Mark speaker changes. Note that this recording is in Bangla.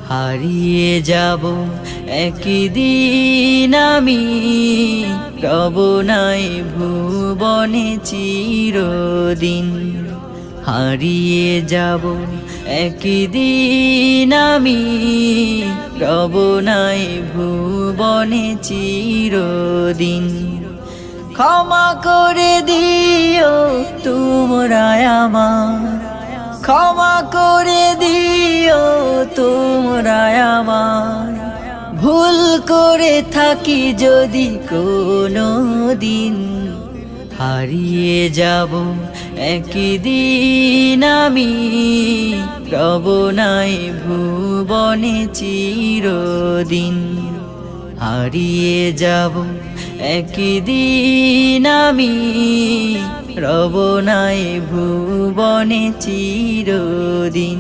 Speaker 1: হারিয়ে যাব একদিন আমি, রব নাই ভুবনে চিরদিন। হারিয়ে যাব একদিন আমি, রব নাই ভুবনে চিরদিন। ক্ষমা করে দিও তোমরা আমার, ক্ষমা করে দিও তোমরা আমার। ভুল করে থাকি যদি কোনো দিন, হারিয়ে যাব একদিন আমি, রব নাই ভুবনে চিরদিন। হারিয়ে যাব একদিন আমি, রব নাই ভুবনে চিরদিন।